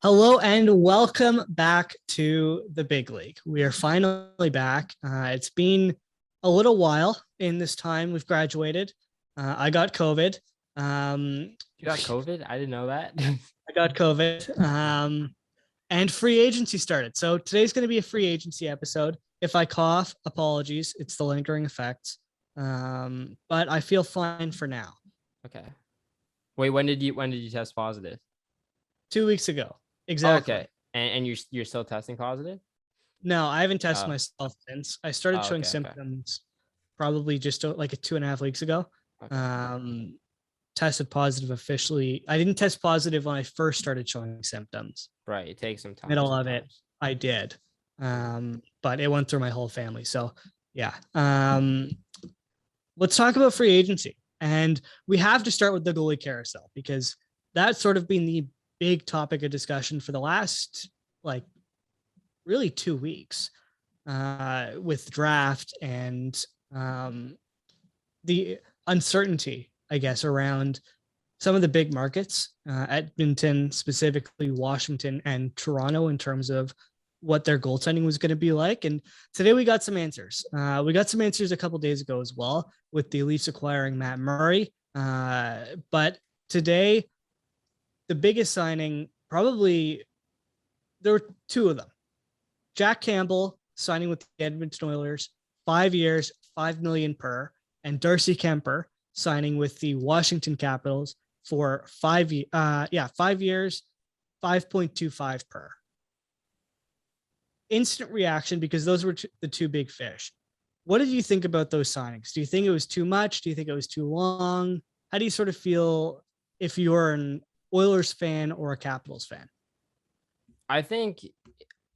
Hello and welcome back to the big league. We are finally back. It's been a little while in this time. We've graduated. I got COVID. You got COVID? I didn't know that. I got COVID. And free agency started. So today's going to be a free agency episode. If I cough, apologies. It's the lingering effects. But I feel fine for now. Okay. Wait, when did you test positive? 2 weeks ago. Oh, Exactly. okay. And you're still testing positive? No, I haven't tested Oh, myself since. I started showing okay. symptoms probably just like 2.5 weeks ago. Okay. Um, Tested positive officially. I didn't test positive when I first started showing symptoms. Right. It takes some time Middle of it, sometimes. I did. Mm. But it went through my whole family. So yeah. Let's talk about free agency. And we have to start with the goalie carousel because that's sort of been the big topic of discussion for the last like really 2 weeks with draft and the uncertainty, I guess, around some of the big markets, Edmonton, specifically Washington and Toronto, in terms of what their goaltending was going to be like. And today we got some answers. We got some answers a couple days ago as well with the Leafs acquiring Matt Murray. But today, the biggest signing, probably there were two of them. Jack Campbell signing with the Edmonton Oilers, 5 years, $5 million per, and Darcy Kemper signing with the Washington Capitals for 5 years, 5.25 per. Instant reaction because those were the two big fish. What did you think about those signings? Do you think it was too much? Do you think it was too long? How do you sort of feel if you're an Oilers fan or a Capitals fan? I think,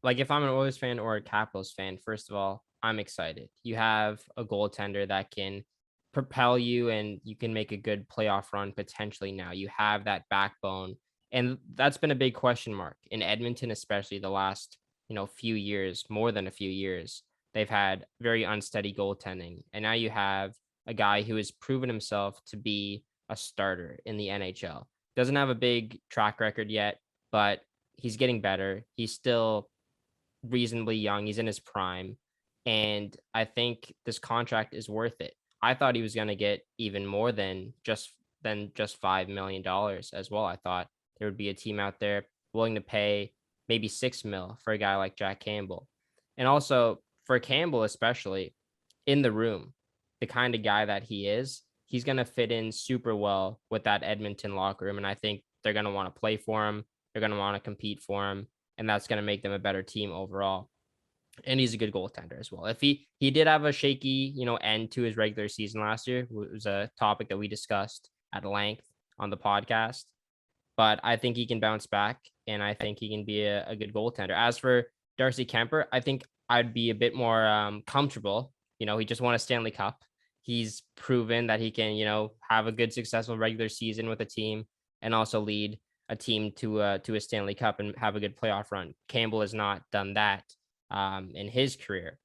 like, if I'm an Oilers fan or a Capitals fan, first of all, I'm excited. You have a goaltender that can propel you and you can make a good playoff run potentially now. You have that backbone. And that's been a big question mark in Edmonton, especially the last, few years, more than a few years. They've had very unsteady goaltending. And now you have a guy who has proven himself to be a starter in the NHL. Doesn't have a big track record yet, but he's getting better. He's still reasonably young. He's in his prime. And I think this contract is worth it. I thought he was going to get even more than just $5 million as well. I thought there would be a team out there willing to pay maybe $6 million for a guy like Jack Campbell. And also for Campbell, especially in the room, the kind of guy that he is, he's going to fit in super well with that Edmonton locker room. And I think they're going to want to play for him. They're going to want to compete for him. And that's going to make them a better team overall. And he's a good goaltender as well. If he did have a shaky, end to his regular season last year, it was a topic that we discussed at length on the podcast. But I think he can bounce back, and I think he can be a good goaltender. As for Darcy Kemper, I think I'd be a bit more comfortable. He just won a Stanley Cup. He's proven that he can, have a good, successful regular season with a team and also lead a team to a Stanley Cup and have a good playoff run. Campbell has not done that in his career.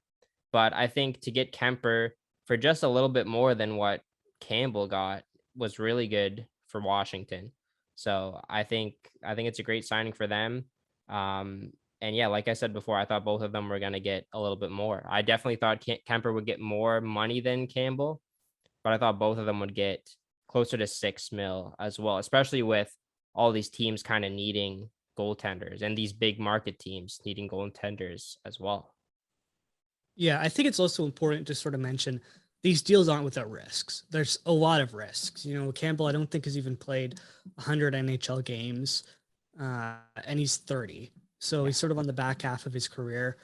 But I think to get Kemper for just a little bit more than what Campbell got was really good for Washington. So I think it's a great signing for them. And yeah, like I said before, I thought both of them were going to get a little bit more. I definitely thought Kemper would get more money than Campbell, but I thought both of them would get closer to 6 mil as well, especially with all these teams kind of needing goaltenders and these big market teams needing goaltenders as well. Yeah, I think it's also important to sort of mention these deals aren't without risks. There's a lot of risks. Campbell, I don't think has even played 100 NHL games, and he's 30. So he's sort of on the back half of his career.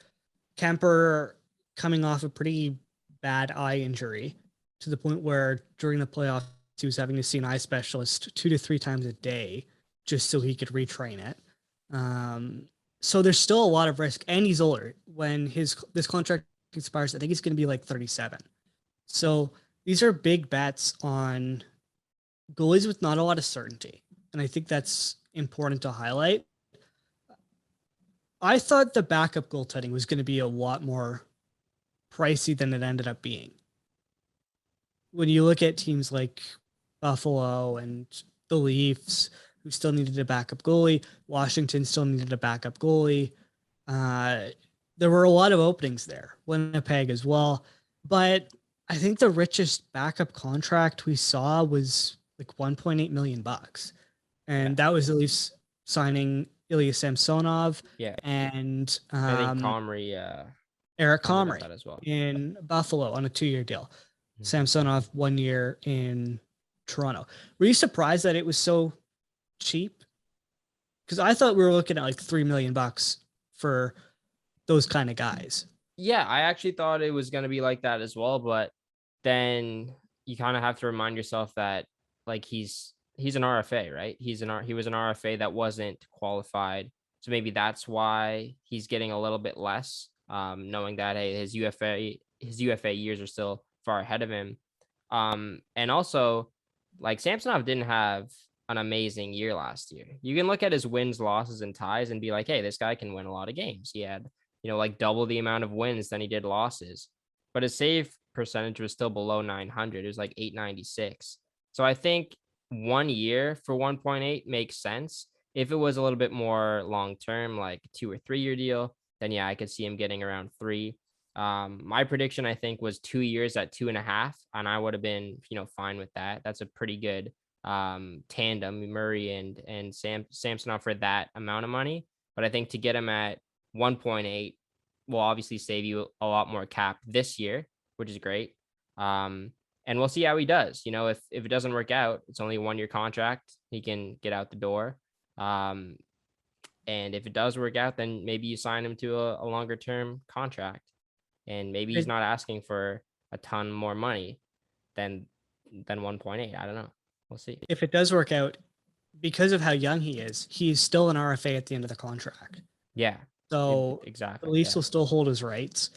Kemper coming off a pretty bad eye injury to the point where during the playoffs, he was having to see an eye specialist 2 to 3 times a day just so he could retrain it. So there's still a lot of risk, and he's older. When this contract expires, I think he's going to be like 37. So these are big bets on goalies with not a lot of certainty, and I think that's important to highlight. I thought the backup goaltending was going to be a lot more pricey than it ended up being. When you look at teams like Buffalo and the Leafs, who still needed a backup goalie. Washington still needed a backup goalie. Uh, there were a lot of openings there. Winnipeg as well. But I think the richest backup contract we saw was like 1.8 million bucks. Yeah. And that was the Leafs signing Ilya Samsonov Yeah. and I think Comrie Eric got Comrie that as well. in Buffalo on a 2-year deal. Mhm. Samsonov 1 year in Toronto. Were you surprised that it was so cheap? Because I thought we were looking at like 3 million bucks for those kind of guys. Yeah, I actually thought it was going to be like that as well, but then you kind of have to remind yourself that like he's an RFA, right? He was an RFA that wasn't qualified. So maybe that's why he's getting a little bit less, knowing that hey, his UFA years are still far ahead of him. And also like Samsonov didn't have an amazing year last year. You can look at his wins, losses, and ties and be like, hey, this guy can win a lot of games. He had like double the amount of wins than he did losses. But his save percentage was still below 900. It was like 896. So I think 1 year for 1.8 makes sense. If it was a little bit more long term, like 2 or 3 year deal, then yeah, I could see him getting around 3. My prediction, I think, was 2 years at 2.5, and I would have been, fine with that. That's a pretty good tandem, Murray and Samsonov for that amount of money. But I think to get him at 1.8 will obviously save you a lot more cap this year, which is great. And we'll see how he does. If it doesn't work out, it's only a 1 year contract. He can get out the door. And if it does work out, then maybe you sign him to a longer term contract. And maybe he's It, not asking for a ton more money than 1.8. I don't know. We'll see. if it does work out, because of how young he is, he's still an RFA at the end of the contract. Yeah, So the exactly. Leafs Yeah. will still hold his rights,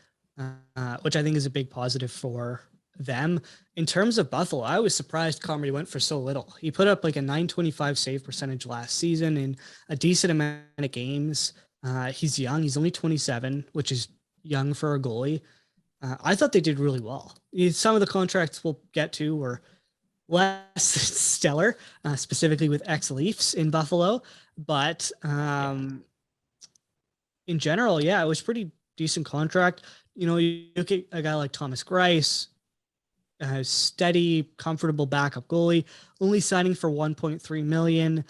which I think is a big positive for them. In terms of Buffalo, I was surprised Comrie went for so little. He put up like a 925 save percentage last season in a decent amount of games. He's young. He's only 27, which is young for a goalie. I thought they did really well. Some of the contracts we'll get to were less stellar, specifically with ex-Leafs in Buffalo. But in general, yeah, it was pretty decent contract. You look at a guy like Thomas Greiss, a steady, comfortable backup goalie, only signing for 1.3 million.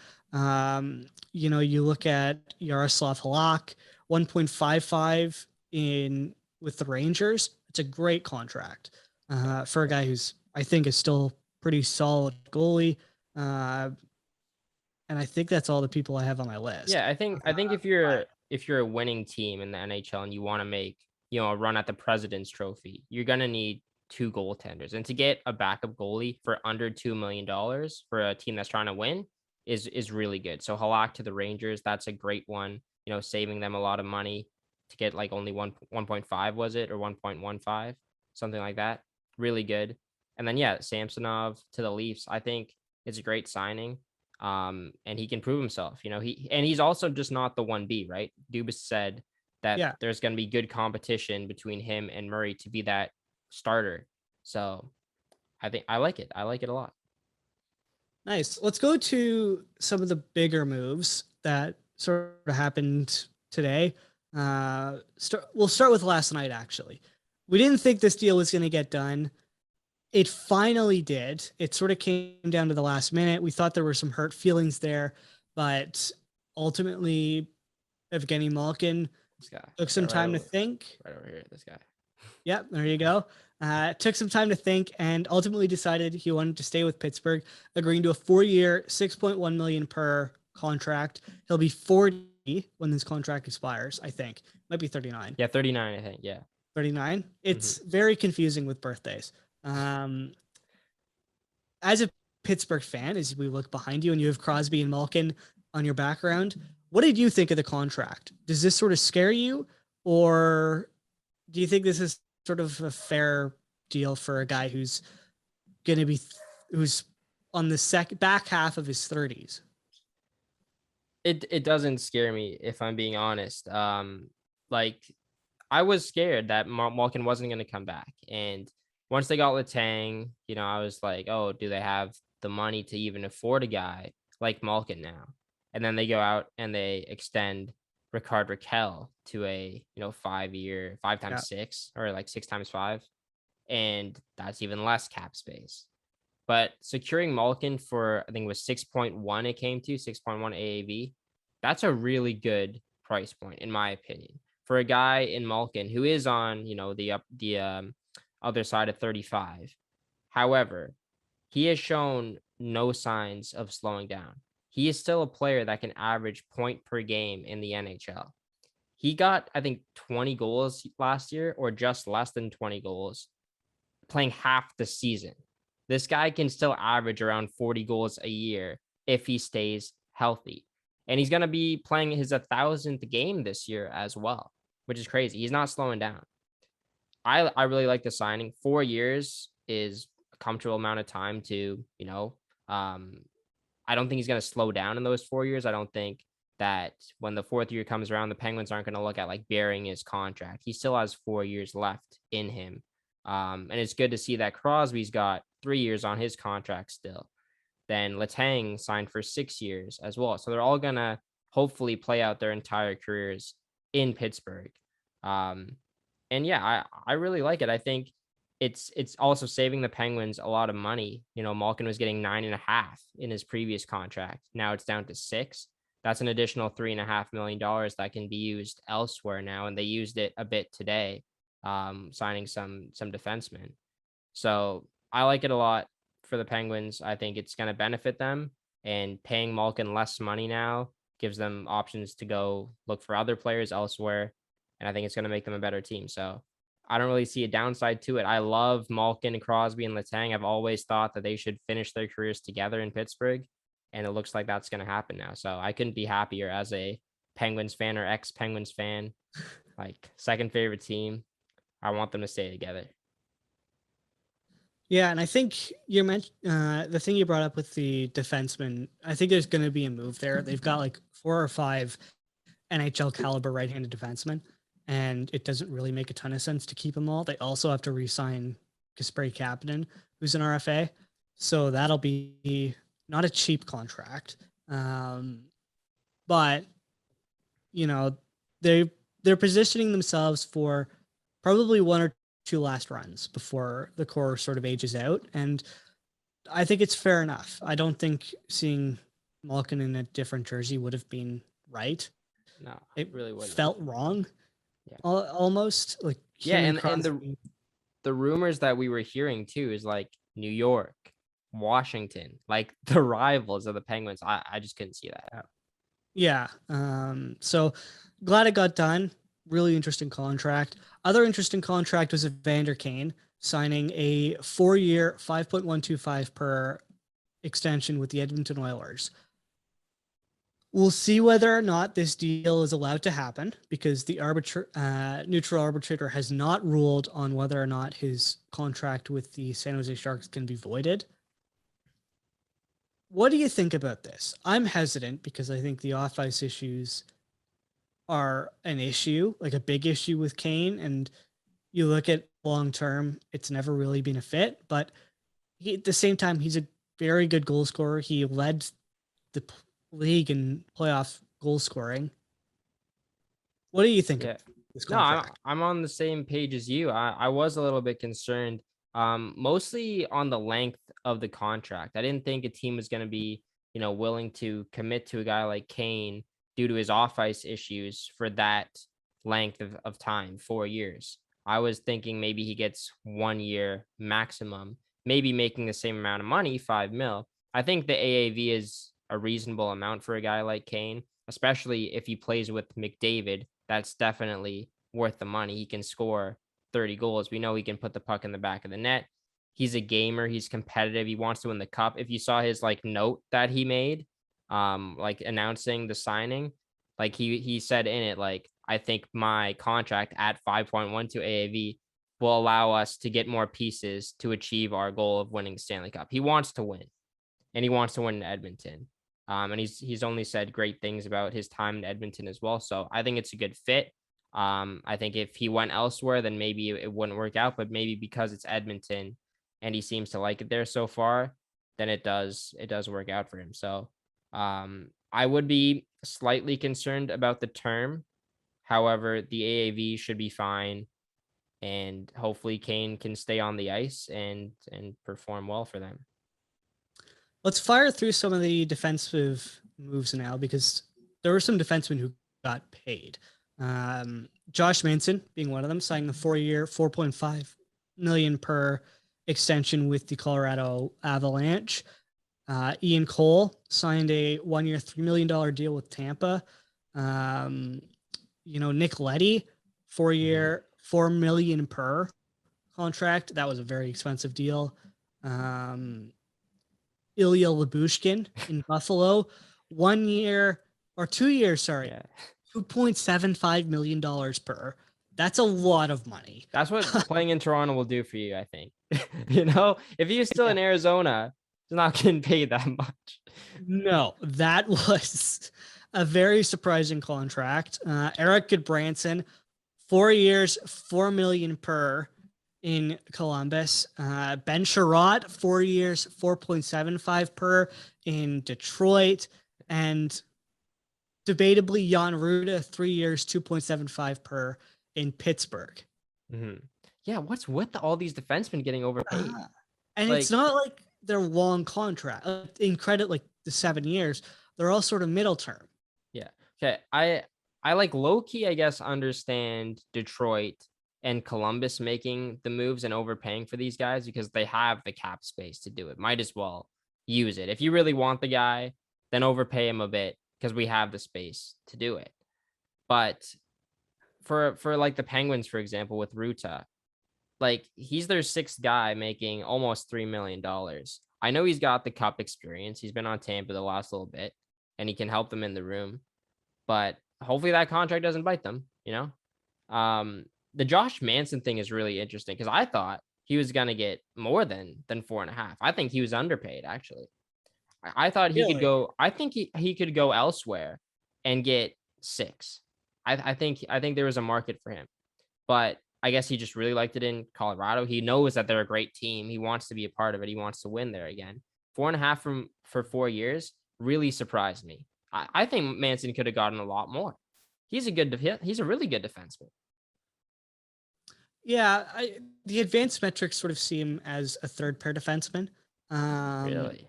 You look at Yaroslav Halak, 1.55 in with the Rangers. It's a great contract for a guy who's I think is still pretty solid goalie. And I think that's all the people I have on my list. Yeah, I think if you're a winning team in the NHL and you want to make, a run at the President's Trophy, you're gonna need two goaltenders. And to get a backup goalie for under $2 million for a team that's trying to win is really good. So Halak to the Rangers, that's a great one. Saving them a lot of money to get like only 1.5 was it, or 1.15, something like that. Really good. And then yeah, Samsonov to the Leafs, I think it's a great signing. And he can prove himself. He's also just not the 1B, right? Dubas said that Yeah, there's going to be good competition between him and Murray to be that starter. So I think I like it. I like it a lot. nice. Let's go to some of the bigger moves that sort of happened today. We'll start with last night, actually. We didn't think this deal was going to get done. It finally did. It sort of came down to the last minute. We thought there were some hurt feelings there, but ultimately, Evgeny Malkin This guy took some time to think. right over here. This guy. Yep, there you go. Took some time to think and ultimately decided he wanted to stay with Pittsburgh, agreeing to a 4-year, 6.1 million per contract. He'll be 40 when this contract expires, I think. Might be 39. Yeah, 39, I think. Yeah. 39. It's very confusing with birthdays. As a Pittsburgh fan, as we look behind you and you have Crosby and Malkin on your background, what did you think of the contract? Does this sort of scare you, or do you think this is sort of a fair deal for a guy who's going to be who's on the back half of his 30s? It doesn't scare me, if I'm being honest. Like I was scared that Malkin wasn't going to come back, and once they got Letang, I was like, oh, do they have the money to even afford a guy like Malkin now. And then they go out and they extend Ricard Raquel to a 5 year, 5 times 6, or like 6 times 5, and that's even less cap space. But securing Malkin for, I think it was 6.1, it came to 6.1 AAV. That's a really good price point, in my opinion, for a guy in Malkin who is on, the other side of 35. However, he has shown no signs of slowing down. He is still a player that can average point per game in the NHL. He got, I think, 20 goals last year, or just less than 20 goals, playing half the season. This guy can still average around 40 goals a year if he stays healthy. And he's going to be playing his 1,000th game this year as well, which is crazy. He's not slowing down. I really like the signing. 4 years is a comfortable amount of time to, I don't think he's going to slow down in those 4 years. I don't think that when the fourth year comes around, the Penguins aren't going to look at like burying his contract. He still has 4 years left in him. And it's good to see that Crosby's got 3 years on his contract still. Then Letang signed for 6 years as well. So they're all going to hopefully play out their entire careers in Pittsburgh. And yeah, I really like it. I think it's also saving the Penguins a lot of money. Malkin was getting 9.5 in his previous contract. Now it's down to 6. That's an additional $3.5 million that can be used elsewhere now, and they used it a bit today, signing some defensemen. So I like it a lot for the Penguins. I think it's going to benefit them, and paying Malkin less money now gives them options to go look for other players elsewhere, and I think it's going to make them a better team. So I don't really see a downside to it. I love Malkin, Crosby, and Letang. I've always thought that they should finish their careers together in Pittsburgh, and it looks like that's going to happen now. So I couldn't be happier as a Penguins fan, or ex-Penguins fan, like second favorite team. I want them to stay together. Yeah, and I think you mentioned the thing you brought up with the defenseman. I think there's going to be a move there. They've got like 4 or 5 NHL caliber right-handed defensemen, and it doesn't really make a ton of sense to keep them all. They also have to re-sign Kasperi Kapanen, who's an RFA, so that'll be not a cheap contract. But they're positioning themselves for probably 1 or 2 last runs before the core sort of ages out, and I think it's fair enough. I don't think seeing Malkin in a different jersey would have been right. No, It really wouldn't. felt wrong. Yeah. Almost like Yeah, and the rumors that we were hearing too is like New York, Washington, like the rivals of the Penguins. I just couldn't see that. Yeah. So glad it got done. Really interesting contract. Other interesting contract was Evander Kane signing a 4-year, 5.125 per extension with the Edmonton Oilers. We'll see whether or not this deal is allowed to happen, because the neutral arbitrator has not ruled on whether or not his contract with the San Jose Sharks can be voided. What do you think about this? I'm hesitant because I think the off-ice issues are an issue, like a big issue with Kane. And you look at long-term, it's never really been a fit, but at the same time, he's a very good goal scorer. He led the league in playoff goal scoring. What do you think of this contract? No, I'm on the same page as you. I was a little bit concerned, mostly on the length of the contract. I didn't think a team was going to be, willing to commit to a guy like Kane due to his off-ice issues for that length of time, 4 years. I was thinking maybe he gets 1 year maximum, maybe making the same amount of money, 5 mil. I think the AAV is a reasonable amount for a guy like Kane, especially if he plays with McDavid. That's definitely worth the money. He can score 30 goals. We know he can put the puck in the back of the net. He's a gamer. He's competitive. He wants to win the cup. If you saw his note that he made, announcing the signing, he said in it, I think my contract at 5.12 AAV will allow us to get more pieces to achieve our goal of winning Stanley Cup. He wants to win, and he wants to win in Edmonton. And he's only said great things about his time in Edmonton as well. So I think it's a good fit. I think if he went elsewhere, then maybe it wouldn't work out, but maybe because it's Edmonton and he seems to like it there so far, then it does work out for him. So I would be slightly concerned about the term. However, the AAV should be fine, and hopefully Kane can stay on the ice and perform well for them. Let's fire through some of the defensive moves now because there were some defensemen who got paid. Josh Manson being one of them, signing a 4-year, 4.5 million per extension with the Colorado Avalanche. Ian Cole signed a 1-year, $3 million deal with Tampa. Nick Leddy, 4-year, $4 million per contract. That was a very expensive deal. Ilya Lyubushkin in Buffalo, 1 year or 2 years, sorry, Yeah. $2.75 million per. That's a lot of money. That's what playing in Toronto will do for you, I think. If you're still in Arizona, you're not getting paid that much. No, that was a very surprising contract. Eric Goodbranson, 4 years, $4 million per in Columbus. Ben Sherratt, 4 years, 4.75 per in Detroit. And debatably, Jan Ruda, 3 years, 2.75 per in Pittsburgh. Mm-hmm. Yeah, what's with all these defensemen getting overpaid? And it's not like they're long contract. In credit, like the 7 years, they're all sort of middle term. Yeah. Okay. I like low key, I guess, understand Detroit and Columbus making the moves and overpaying for these guys because they have the cap space to do it. Might as well use it. If you really want the guy, then overpay him a bit because we have the space to do it. But for like the Penguins, for example, with Ruta, like he's their 6th guy making almost $3 million. I know he's got the cup experience. He's been on Tampa the last little bit and he can help them in the room, but hopefully that contract doesn't bite them, the Josh Manson thing is really interesting because I thought he was going to get more than 4.5. I think he was underpaid actually. I thought he could go, I think he could go elsewhere and get 6. I think there was a market for him, but I guess he just really liked it in Colorado. He knows that they're a great team. He wants to be a part of it. He wants to win there again. 4.5 for 4 years really surprised me. I think Manson could have gotten a lot more. He's a really good defenseman. Yeah, the advanced metrics sort of see him as a third pair defenseman. Really?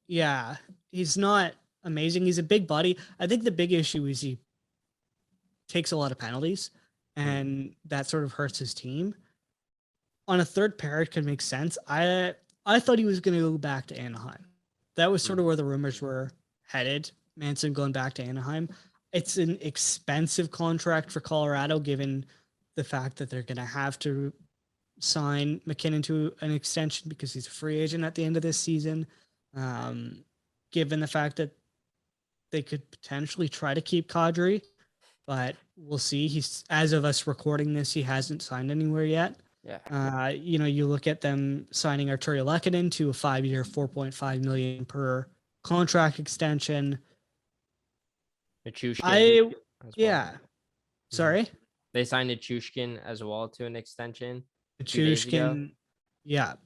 Yeah, he's not amazing. He's a big body. I think the big issue is he takes a lot of penalties, and that sort of hurts his team. On a third pair, it could make sense. I thought he was going to go back to Anaheim. That was sort of where the rumors were headed. Manson going back to Anaheim. It's an expensive contract for Colorado, given the fact that they're going to have to sign McKinnon to an extension because he's a free agent at the end of this season. Given the fact that they could potentially try to keep Kadri, but we'll see. He's, as of us recording this, he hasn't signed anywhere yet. Yeah. You look at them signing Arturi Lehkonen to a 5-year, $4.5 million per contract extension. Well. Sorry. They signed Nichushkin as well to an extension. Nichushkin,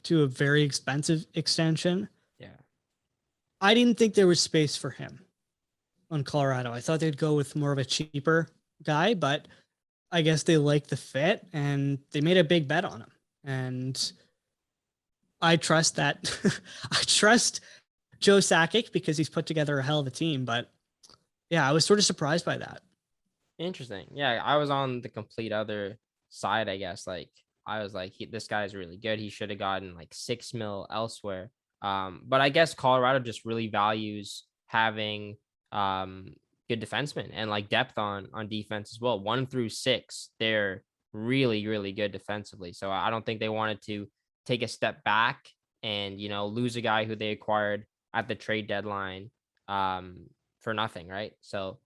to a very expensive extension. Yeah. I didn't think there was space for him on Colorado. I thought they'd go with more of a cheaper guy, but I guess they like the fit and they made a big bet on him. And I trust that. I trust Joe Sakic because he's put together a hell of a team. But yeah, I was sort of surprised by that. Interesting. Yeah, I was on the complete other side, I guess. Like I was like, this guy's really good. He should have gotten like 6 mil elsewhere. But I guess Colorado just really values having good defensemen and like depth on defense as well. 1 through 6, they're really, really good defensively. So I don't think they wanted to take a step back and, lose a guy who they acquired at the trade deadline for nothing, right? So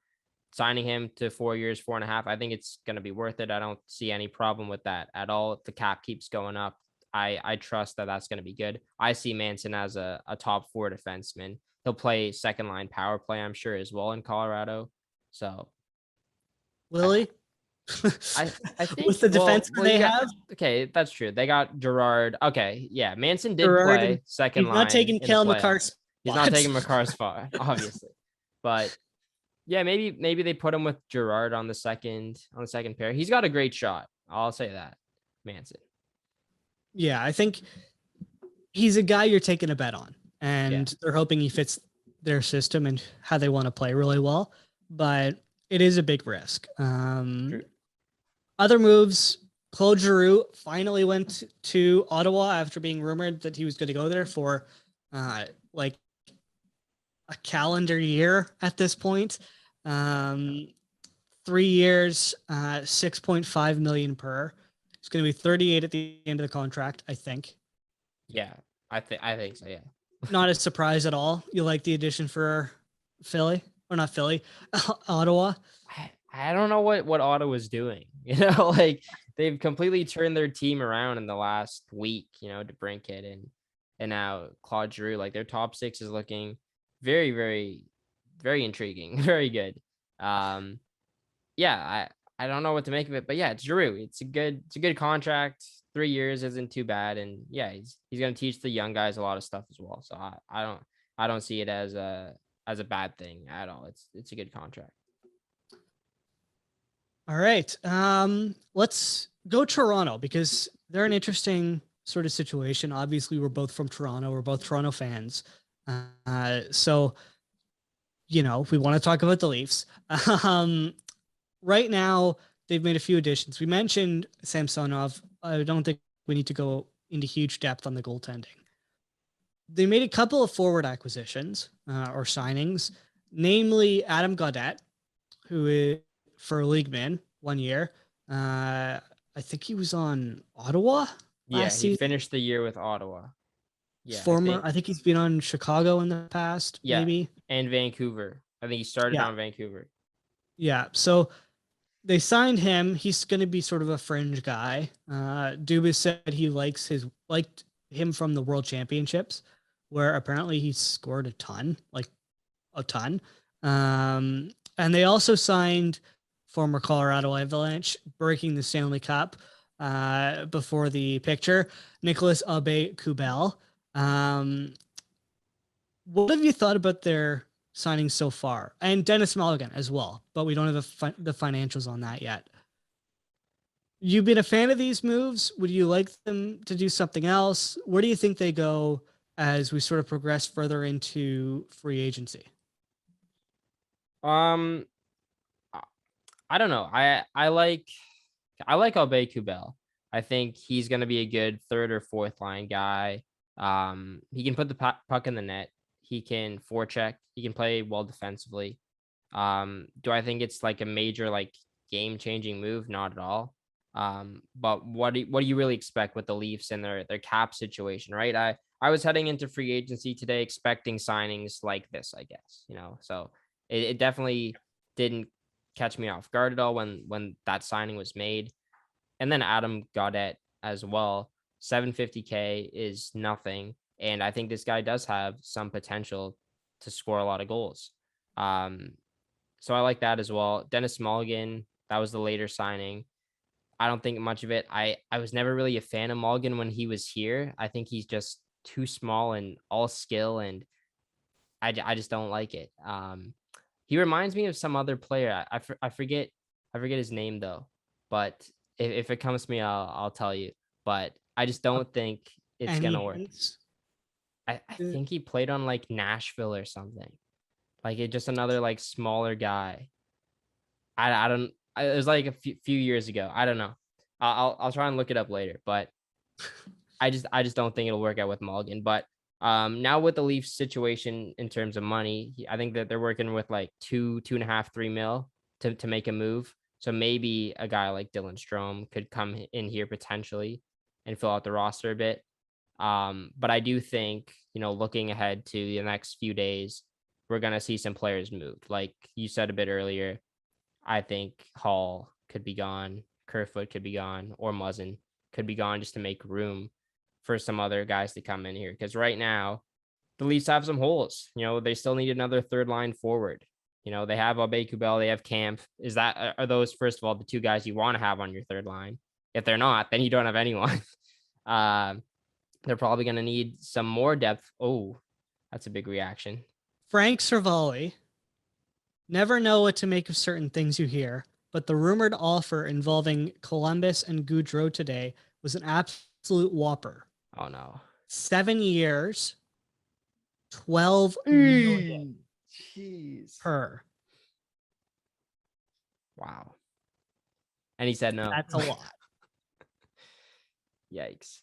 signing him to 4 years, 4.5, I think it's going to be worth it. I don't see any problem with that at all. If the cap keeps going up, I trust that that's going to be good. I see Manson as a top 4 defenseman. He'll play second line power play, I'm sure, as well in Colorado. So, Lily, I think with the defense they have. Okay, that's true. They got Gerard. Okay, yeah, Manson did play second line. He's not taking Cale McCart's He's not taking but McCarr's spot, obviously. But yeah, maybe they put him with Gerard on the second pair. He's got a great shot. I'll say that. Manson. yeah, I think he's a guy you're taking a bet on, Yeah. and they're hoping he fits their system and how they want to play really well. But it is a big risk. True. Other moves. Claude Giroux finally went to Ottawa after being rumored that he was going to go there for like a calendar year at this point. 3 years, 6.5 million per. It's going to be 38 at the end of the contract, I think. Yeah. I think so, yeah. Not a surprise at all. You like the addition for Philly, or not Philly, Ottawa. I don't know what Ottawa's doing. Like they've completely turned their team around in the last week, DeBrincat and now Claude Giroux. Like their top six is looking very, very, very intriguing, very good. Um, yeah, I don't know what to make of it, but yeah, it's Giroux. It's a good contract. 3 years isn't too bad, and yeah, he's gonna teach the young guys a lot of stuff as well. So I don't see it as a bad thing at all. It's a good contract. All right. Let's go Toronto because they're an interesting sort of situation. Obviously, we're both from Toronto. We're both Toronto fans. So, we want to talk about the Leafs. Right now, they've made a few additions. We mentioned Samsonov. I don't think we need to go into huge depth on the goaltending. They made a couple of forward acquisitions or signings, namely Adam Gaudette, who is for a league man 1 year. I think he was on Ottawa Yeah, last he season. finished the year with Ottawa. Yeah, I think he's been on Chicago in the past, yeah, maybe. and Vancouver. I think he started Yeah. on Vancouver. Yeah. So they signed him. He's going to be sort of a fringe guy. Dubas said he liked him from the World Championships, where apparently he scored a ton, like a ton. And they also signed former Colorado Avalanche, breaking the Stanley Cup before the picture, Nicholas Aube-Kubel. What have you thought about their signings so far? And Dennis Mulligan as well, but we don't have the financials on that yet. You've been a fan of these moves. Would you like them to do something else? Where do you think they go as we sort of progress further into free agency? Um, I don't know. I like Aube-Kubel. I think he's going to be a good third or fourth line guy. He can put the puck in the net. He can forecheck. He can play well defensively. Do I think it's like a major like game changing move? Not at all. But what do you really expect with the Leafs and their cap situation, right? I was heading into free agency today expecting signings like this, I guess, so it definitely didn't catch me off guard at all when that signing was made. And then Adam Gaudette as well. 750K is nothing. And I think this guy does have some potential to score a lot of goals. So I like that as well. Dennis Mulligan, that was the later signing. I don't think much of it. I was never really a fan of Mulligan when he was here. I think he's just too small and all skill, and I just don't like it. He reminds me of some other player. I forget his name though. But if it comes to me, I'll tell you. But I just don't think it's Any gonna work. hints? I think he played on like Nashville or something. Like it just another like smaller guy. I don't. It was like a few years ago. I don't know. I'll try and look it up later. But I just don't think it'll work out with Mulligan. But now with the Leafs situation in terms of money, I think that they're working with like 2.5, 3 mil to make a move. So maybe a guy like Dylan Strome could come in here potentially and fill out the roster a bit. But I do think, looking ahead to the next few days, we're gonna see some players move. Like you said a bit earlier, I think Hall could be gone, Kerfoot could be gone, or Muzzin could be gone just to make room for some other guys to come in here. Because right now, the Leafs have some holes. They still need another third line forward. They have Aube-Kubel, they have Camp. Are those, first of all, the two guys you want to have on your third line? If they're not, then you don't have anyone. They're probably going to need some more depth. Oh, That's a big reaction. Frank Cervalli. Never know what to make of certain things you hear, but the rumored offer involving Columbus and Goudreau today was an absolute whopper. Oh no. 7 years, 12 million Jeez. per. Wow. And he said no. That's a lot. Yikes.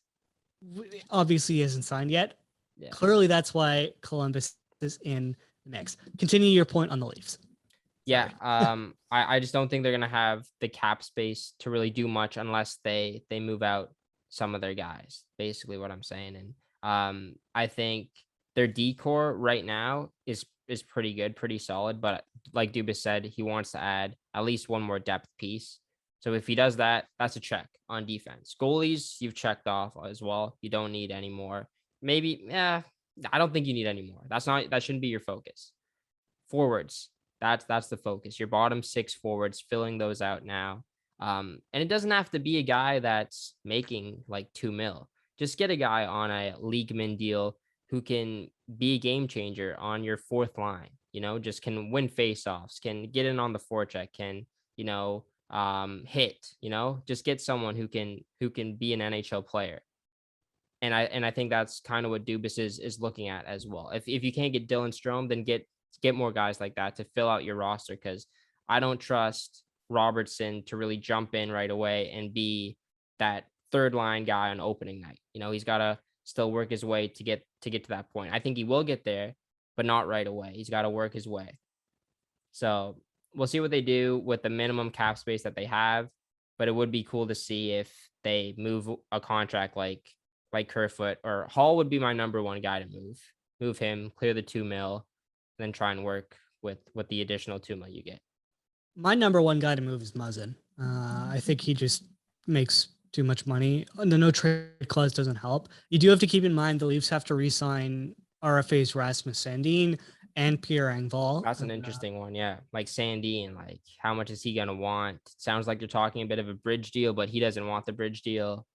Obviously, he isn't signed yet. Yeah. Clearly, that's why Columbus is in the mix. Continue your point on the Leafs. Yeah. I just don't think they're gonna have the cap space to really do much unless they move out some of their guys. Basically, what I'm saying. And I think their decor right now is pretty good, pretty solid. But like Dubas said, he wants to add at least one more depth piece. So if he does that, that's a check on defense. Goalies, you've checked off as well. You don't need any more. Maybe, yeah, I don't think you need any more. That shouldn't be your focus. Forwards, that's the focus. Your bottom six forwards, filling those out now. And it doesn't have to be a guy that's making like 2 mil. Just get a guy on a leagueman deal who can be a game changer on your fourth line. Just can win faceoffs, can get in on the forecheck, can hit. Just get someone who can be an NHL player. And I think that's kind of what Dubas is looking at as well. If you can't get Dylan Strome, then get more guys like that to fill out your roster, because I don't trust Robertson to really jump in right away and be that third line guy on opening night. He's got to still work his way to get to that point. I think he will get there, but not right away. He's got to work his way. So we'll see what they do with the minimum cap space that they have, but it would be cool to see if they move a contract like Kerfoot, or Hall would be my number one guy to move him, clear the 2 mil, then try and work with the additional 2 mil you get. My number one guy to move is Muzzin. I think he just makes too much money. The no trade clause doesn't help. You do have to keep in mind the Leafs have to re-sign RFA's Rasmus Sandin and Pierre Engvall. That's an interesting one. Yeah. Like Sandin, like how much is he going to want? It sounds like they're talking a bit of a bridge deal, but he doesn't want the bridge deal.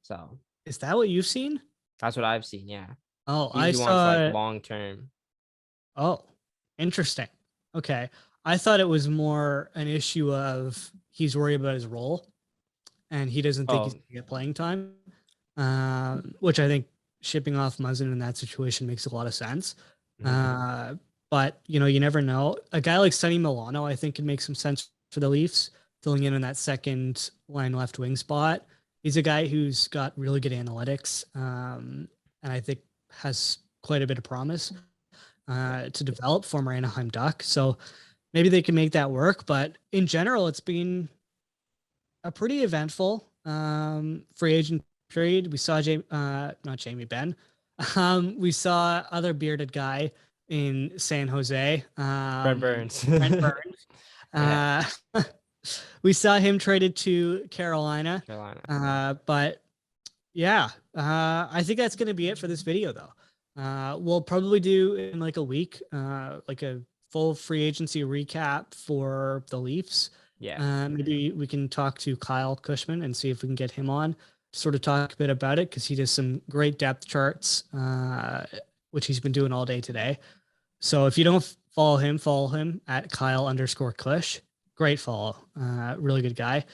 So is that what you've seen? That's what I've seen. Yeah. Oh, he wants like long term. Oh, interesting. Okay. I thought it was more an issue of he's worried about his role and he doesn't think he's going to get playing time, which I think shipping off Muzzin in that situation makes a lot of sense. Mm-hmm. But, you never know. A guy like Sonny Milano, I think, can make some sense for the Leafs, filling in that second line left wing spot. He's a guy who's got really good analytics, and I think has quite a bit of promise to develop, former Anaheim Duck. So maybe they can make that work. But in general, it's been a pretty eventful free agent period. We saw not Jamie Benn. We saw other bearded guy in San Jose. Brent Burns. Brent Burns. We saw him traded to Carolina. But yeah, I think that's going to be it for this video, though. We'll probably do in like a week, like a full free agency recap for the Leafs. Yeah. Maybe we can talk to Kyle Cushman and see if we can get him on to sort of talk a bit about it, because he does some great depth charts, which he's been doing all day today. So if you don't follow him at Kyle_Cush. Great follow. Really good guy.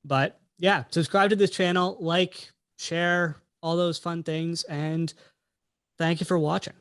But yeah, subscribe to this channel, like, share, all those fun things. And thank you for watching.